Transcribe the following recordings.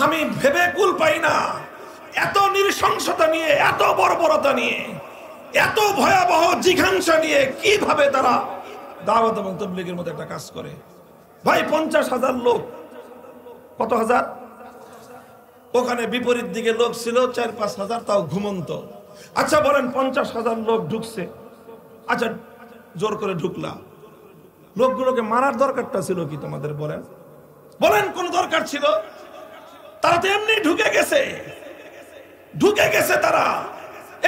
আমি ভেবে কুল পাই না, এত নৃশংসতা নিয়ে, এত বর্বরতা নিয়ে, এত ভয়াবহ জিঘাংসা নিয়ে কিভাবে তারা দাওয়াত এবং তাবলীগের মধ্যে একটা কাজ করে। ভাই 50,000 লোক, কত হাজার, ওখানে বিপরীত দিকে লোক ছিল 4-5 হাজার, তাও ঘুমন্ত। আচ্ছা বলেন 50,000 লোক ঢুকছে, আচ্ছা জোর করে ঢুকলা, লোকগুলোকে মারার দরকারটা ছিল কি তোমাদের? বলেন বলেন কোন দরকার ছিল? তারা তো এমনি ঢুকে গেছে তারা।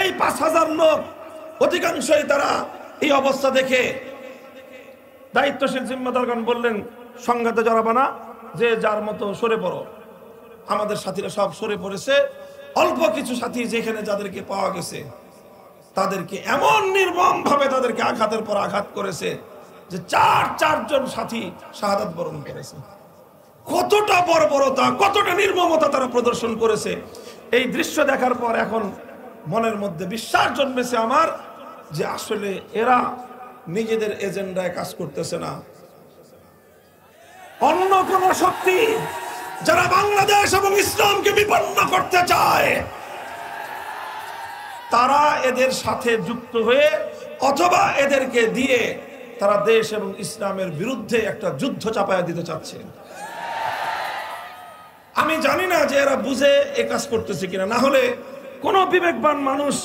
এই 5,000 লোক অধিকাংশই তারা এই অবস্থা দেখে দায়িত্বশীল জিম্মাদারগণ বললেন, সংঘাতে জড়াবা না, যে যার মতো সরে পড়ো। আমাদের সাথীরা সব সরে পড়েছে। অল্প কিছু সাথী যেখানে যাদেরকে পাওয়া গেছে তাদেরকে এমন নির্মম ভাবে তাদেরকে আঘাতের পর আঘাত করেছে যে চারজন সাথী শাহাদাত বরণ করেছে। কতটা বর্বরতা, কতটা নির্মমতা তারা প্রদর্শন করেছে। এই দৃশ্য দেখার পর এখন মনের মধ্যে বিশ্বাস জন্মেছে আমার যে আসলে এরা নিজেদের এজেন্ডায় কাজ করতেছে না, অন্য কোন শক্তি যারা বাংলাদেশ এবং ইসলামকে বিপন্ন করতে চায় তারা এদের সাথে যুক্ত হয়ে অথবা এদেরকে দিয়ে তারা দেশ এবং ইসলামের বিরুদ্ধে একটা যুদ্ধ চাপায়া দিতে চাচ্ছে। আমি জানি না যে এরা বুঝে এই কাজ করতেছে কিনা, না হলে কোনো বিবেকবান মানুষ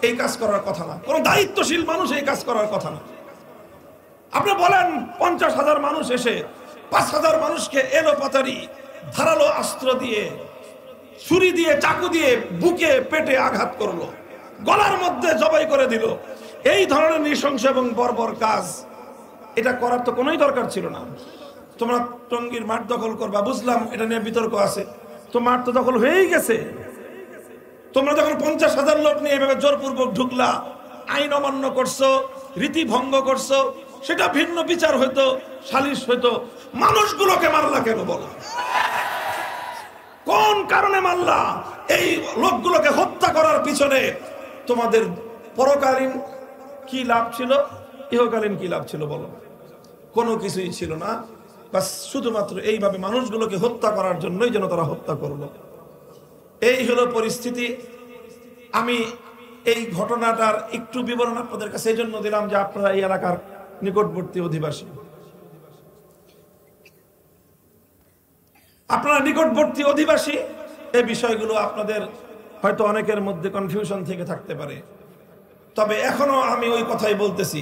এই কাজ করার কথা না, কোনো দায়িত্বশীল মানুষ এই কাজ করার কথা না। আপনি বলেন 50,000 মানুষ এসে 5,000 মানুষকে এলো পাতারি ধারালো অস্ত্র দিয়ে, ছুরি দিয়ে, চাকু দিয়ে বুকে পেটে আঘাত করলো, গলার মধ্যে জবাই করে দিল। এই ধরনের নৃশংস এবং বর্বর কাজ এটা করার তো কোনোই দরকার ছিল না। তোমরা টঙ্গীর মাঠ দখল করবা, বুঝলাম এটা নিয়ে বিতর্ক আছে, তো মাঠ তো দখল হয়েই গেছে। তোমরা যখন 50,000 লোক নিয়ে এভাবে জোরপূর্বক ঢুকলা, আইন অমান্য করছো, রীতি ভঙ্গ করছো, সেটা ভিন্ন বিচার হইতো, সালিশ হইতো। মানুষগুলোকে মারলা কেন বলো? কোন কারণে মারলা? এই লোকগুলোকে হত্যা করার পিছনে তোমাদের পরকালীন কি লাভ ছিল, ইহকালীন কি লাভ ছিল বলো? কোনো কিছুই ছিল না। বাস শুধুমাত্র এইভাবে মানুষগুলোকে হত্যা করার জন্যই যেন তারা হত্যা করলো। এই হলো পরিস্থিতি। আমি এই ঘটনাটার একটু বিবরণ আপনাদের কাছে এই জন্য দিলাম যে আপনারা এই এলাকার নিকটবর্তী অধিবাসী, এই বিষয়গুলো আপনাদের হয়তো অনেকের মধ্যে কনফিউশন থেকে থাকতে পারে। তবে এখনো আমি ওই কথাই বলতেছি,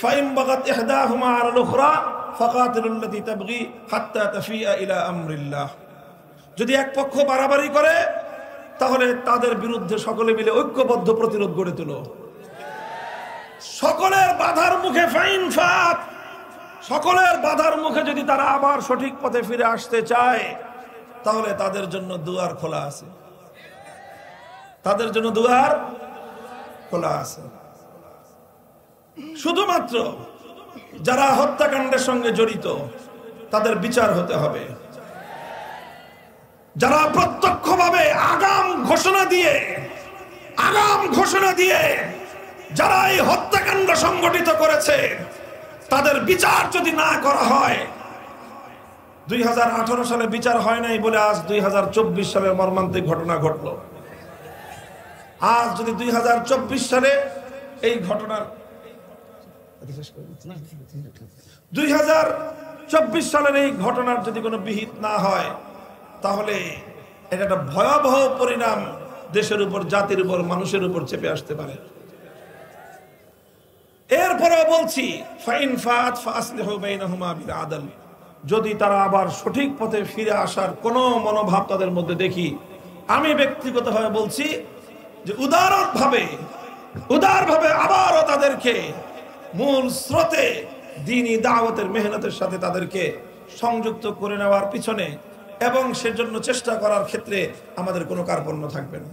ফাইম বাগাত ইহদাহুমা আলাল উখরা ফাকাতিলুল্লাতী তাবগী হাত্তা তাফিয়া ইলা আমরিল্লাহ। যদি এক পক্ষ বাড়াবাড়ি করে তাহলে তাদের বিরুদ্ধে সকলে মিলে ঐক্যবদ্ধ প্রতিরোধ গড়ে তোলো। সকলের বাধার মুখে ফাইন ফাত, সকলের বাধার মুখে যদি তারা আবার সঠিক পথে ফিরে আসতে চায় তাহলে তাদের জন্য দুয়ার খোলা আছে, তাদের জন্য দুয়ার খোলা আছে। শুধুমাত্র যারা হত্যাকাণ্ডের সঙ্গে জড়িত তাদের বিচার হতে হবে। যারা প্রত্যক্ষভাবে আগাম ঘোষণা দিয়ে যারা এই হত্যাকাণ্ড সংগঠিত করেছে তাদের বিচার যদি না করা হয়, 2018 সালে বিচার হয় নাই বলে আজ 2024 সালের মর্মান্তিক ঘটনা ঘটলো। আজ যদি 2024 সালে এই ঘটনার 2024 সালের এই ঘটনার যদি কোনো বিহিত না হয় তাহলে এটা একটা ভয়াবহ পরিণাম দেশের উপর, জাতির উপর, মানুষের উপর চেপে আসতে পারে। এরপরেও বলছি, ফাইন ফাত ফাসলিহু বাইনাহুমা বিল আদল। যদি তারা আবার সঠিক পথে ফিরে আসার কোনো মনোভাব তাদের মধ্যে দেখি, আমি ব্যক্তিগতভাবে বলছি যে উদারভাবে আবারও তাদেরকে মূল স্রোতে দ্বীনি দাওয়াতের মেহনতের সাথে তাদেরকে সংযুক্ত করে নেওয়ার পিছনে এবং সেজন্য চেষ্টা করার ক্ষেত্রে আমাদের কোনো কার্পণ্য থাকবে না।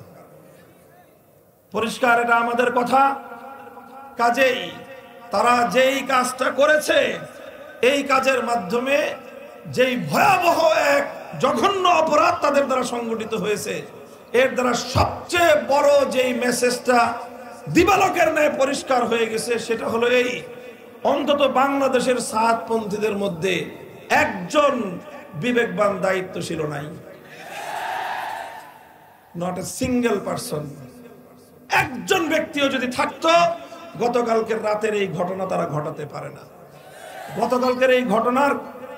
পরিষ্কার এটা আমাদের কথা। কাজেই তারা যেই কাজটা করেছে, এই কাজের মাধ্যমে যেই ভয়াবহ এক জঘন্য অপরাধ তাদের দ্বারা সংগঠিত হয়েছে, এর দ্বারা সবচেয়ে বড় যেই মেসেজটা দিবালোকের ন্যায় পরিষ্কার হয়ে গেছে সেটা হলো এই, অন্তত বাংলাদেশের সাতপন্থীদের মধ্যে একজন বিবেকবান দায়িত্বশীল নাই। Not a single person. একজন ব্যক্তিও যদি থাকতো গতকালকের রাতের এই ঘটনা তারা ঘটাতে পারে না। গতকালকের এই ঘটনার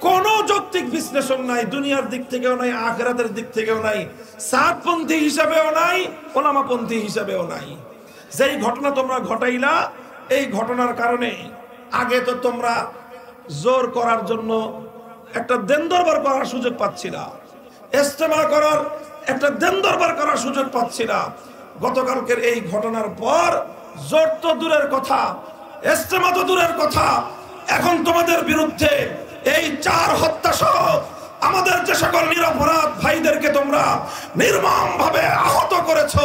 কোনো যৌক্তিক বিশ্লেষণ নাই, দুনিয়ার দিক থেকেও নাই, আখিরাতের দিক থেকেও নাই, সাতপন্থী হিসাবেও নাই, ওলামাপন্থী হিসাবেও নাই। যেই ঘটনা তোমরা ঘটাইলা, এই ঘটনার কারণে আগে তো তোমরা জোর করার জন্য একটা দেন দরবার করার সুযোগ পাচ্ছিলা, ইজতেমা করার একটা দেন দরবার করার সুযোগ পাচ্ছিলা। গতকালকের এই ঘটনার পর জোর তো দূরের কথা, ইজতেমা তো দূরের কথা, এখন তোমাদের বিরুদ্ধে এই 4 হত্যা সহ আমাদের যে সকল নিরপরাধ ভাইদেরকে তোমরা নির্মমভাবে আহত করেছো,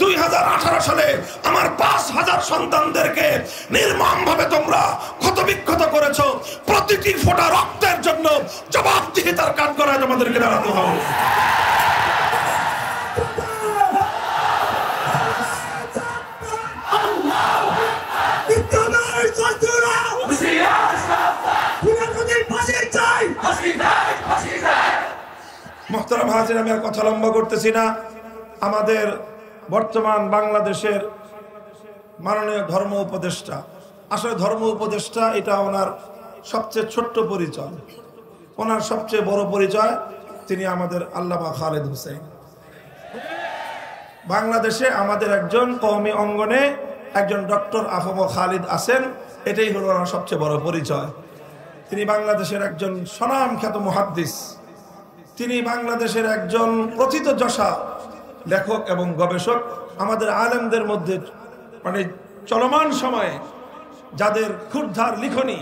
2018 সালে আমার 5000 সন্তানদেরকে নির্মমভাবে তোমরা ক্ষতবিক্ষত করেছো, প্রতিটি ফোঁটা রক্তের জন্য জবাবদিহিতার কাঠগড়ায় তোমাদেরকে দাঁড়াতে হবে। মোহতারাম হাজির, আমি আর কথা লম্বা করতেছি না। আমাদের বর্তমান বাংলাদেশের মাননীয় ধর্ম উপদেষ্টা, আসলে ধর্ম উপদেষ্টা এটা ওনার সবচেয়ে ছোট্ট পরিচয়, ওনার সবচেয়ে বড় পরিচয় তিনি আমাদের আল্লামা খালেদ হোসেন। বাংলাদেশে আমাদের একজন কওমি অঙ্গনে একজন ডক্টর আফম খালিদ আছেন, এটাই হলো ওনার সবচেয়ে বড় পরিচয়। তিনি বাংলাদেশের একজন স্বনামখ্যাত মুহাদ্দিস, তিনি বাংলাদেশের একজন প্রথিতযশা লেখক এবং গবেষক। আমাদের আলেমদের মধ্যে মানে চলমান সময়ে যাদের ক্ষুরধার লিখনি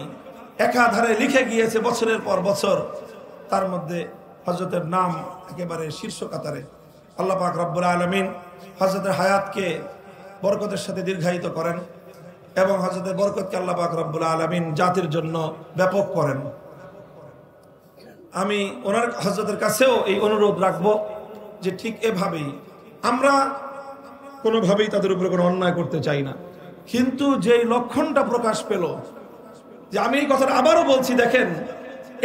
একাধারে লিখে গিয়েছে বছরের পর বছর, তার মধ্যে হযরতের নাম একেবারে শীর্ষ কাতারে। আল্লাহ পাক রব্বুল আলামিন হযরতের হায়াতকে বরকতের সাথে দীর্ঘায়িত করেন এবং হযরতের বরকতকে আল্লাহ পাক রব্বুল আলামিন জাতির জন্য ব্যাপক করেন। আমি ওনার হযরতের কাছেও এই অনুরোধ রাখবো যে ঠিক এভাবেই আমরা কোনোভাবেই তাদের উপরে কোনো অন্যায় করতে চাই না, কিন্তু যেই লক্ষণটা প্রকাশ পেল, যে আমি এই কথাটা আবারও বলছি, দেখেন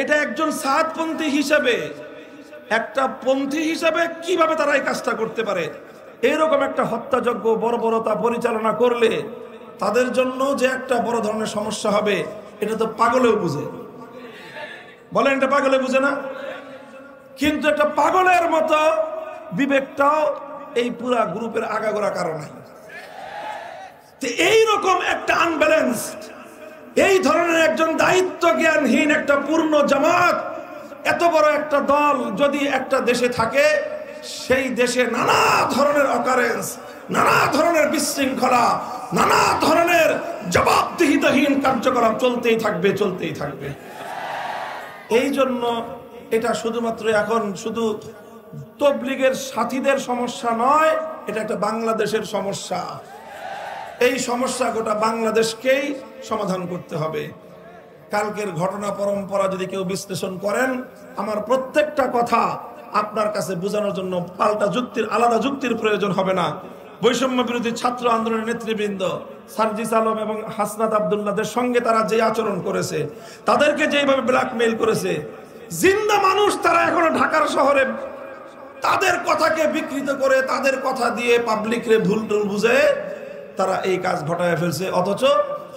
এটা একজন সাতপন্থী হিসাবে, একটা পন্থী হিসাবে কিভাবে তারা এই কাজটা করতে পারে। এইরকম একটা হত্যাযজ্ঞ বর্বরতা পরিচালনা করলে তাদের জন্য যে একটা বড় ধরনের সমস্যা হবে, এটা তো পাগলেও বুঝে। বলেন এটা পাগলে বুঝে না? কিন্তু একটা পাগলের মতো বিবেকটাও এই পুরা গ্রুপের আগাগোড়া কারণে। এইরকম একটা আনব্যালেন্সড, এই ধরনের একজন দায়িত্ব জ্ঞানহীন একটা পূর্ণ জামাত, এত বড় একটা দল যদি একটা দেশে থাকে, সেই দেশে নানা ধরনের অকারেন্স, নানা ধরনের বিশৃঙ্খলা, নানা ধরনের জবাবদিহিতাহীন কার্যকলাপ চলতেই থাকবে, চলতেই থাকবে। এই জন্য এটা শুধুমাত্র এখন শুধু তবলিগের সাথীদের সমস্যা নয়, এটা একটা বাংলাদেশের সমস্যা। এই সমস্যা গোটা বাংলাদেশকেই সমাধান করতে হবে। কালকের ঘটনা পরম্পরা যদি কেউ বিশ্লেষণ করেন, আমার প্রত্যেকটা কথা আপনার কাছে বোঝানোর জন্য পাল্টা যুক্তির, আলাদা যুক্তির প্রয়োজন হবে না। বৈষম্য বিরোধী ছাত্র আন্দোলনের নেতৃবৃন্দ সার্জিস আলম এবং হাসনাত আব্দুল্লাহদের সঙ্গে তারা যে আচরণ করেছে, তাদেরকে যেভাবে ব্ল্যাকমেইল করেছে, জিন্দা মানুষ তারা এখনো ঢাকার শহরে তাদের কথাকে বিকৃত করে, তাদের কথা দিয়ে পাবলিকরে ভুল টুল বুঝে তারা এই কাজ ঘটায় ফেলছে। অথচ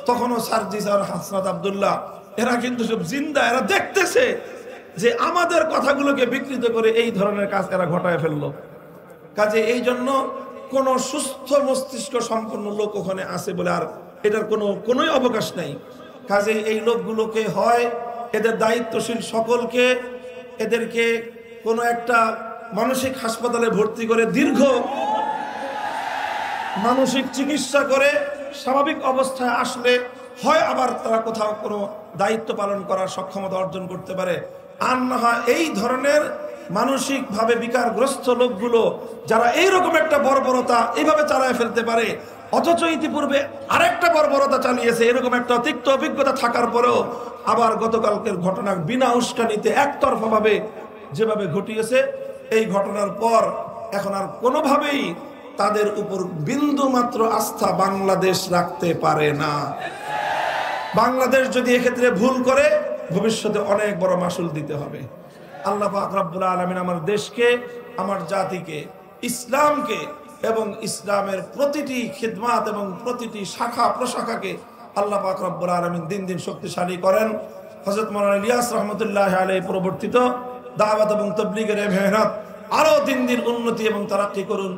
তখনও সার্জিস আর হাসনাত আব্দুল্লাহ এরা কিন্তু সব জিন্দা, এরা দেখতেছে যে আমাদের কথাগুলোকে বিকৃত করে এই ধরনের কাজ এরা ঘটায় ফেললো। কাজে এই জন্য কোন সুস্থ মস্তিষ্ক সম্পন্ন লোক ওখানে আছে বলে আর এটার কোনোই অবকাশ নাই। কাজে এই লোকগুলোকে হয় এদের দায়িত্বশীল সকলকে এদেরকে কোনো একটা মানসিক হাসপাতালে ভর্তি করে দীর্ঘ মানসিক চিকিৎসা করে স্বাভাবিক অবস্থায় আসলে হয় আবার তারা কোথাও কোনো দায়িত্ব পালন করার সক্ষমতা অর্জন করতে পারে। আর না হয় এই ধরনের মানসিকভাবে বিকারগ্রস্ত লোকগুলো যারা এইরকম একটা বর্বরতা এইভাবে চালায় ফেলতে পারে, অথচ ইতিপূর্বে আরেকটা বর্বরতা চালিয়েছে, এরকম একটা তিক্ত অভিজ্ঞতা থাকার পরেও আবার গতকালকের ঘটনা বিনা উস্কানিতে একতরফাভাবে যেভাবে ঘটিয়েছে, এই ঘটনার পর এখন আর কোনোভাবেই তাদের উপর বিন্দু মাত্র আস্থা বাংলাদেশ রাখতে পারে না। বাংলাদেশ যদি এক্ষেত্রে ভুল করে ভবিষ্যতে অনেক বড় মাসুল দিতে হবে। আল্লাহ পাক রব্বুল আলামিন আমার দেশকে, আমার জাতিকে ইসলামকে এবং ইসলামের প্রতিটি খিদমাত এবং প্রতিটি শাখা প্রশাখাকে আল্লাহ পাক রব্বুল আলামিন দিন দিন শক্তিশালী করেন। হযরত মাওলানা ইলিয়াস রহমতুল্লাহ আলাইহি পরবর্তীত দাওয়াত এবং তাবলীগের মেহনত আরো দিন দিন উন্নতি এবং তারাক্কি করুন।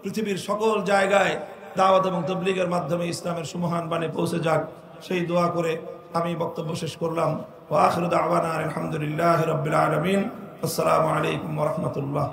পৃথিবীর সকল জায়গায় দাওয়াত এবং তাবলীগের মাধ্যমে ইসলামের সুমহান বাণী পৌঁছে যাক, সেই দোয়া করে আমি বক্তব্য শেষ করলাম। ওয়া আখিরু দাওয়ানা আলহামদুলিল্লাহি রাব্বিল আলামিন। আসসালামু আলাইকুম ওয়া রাহমাতুল্লাহ।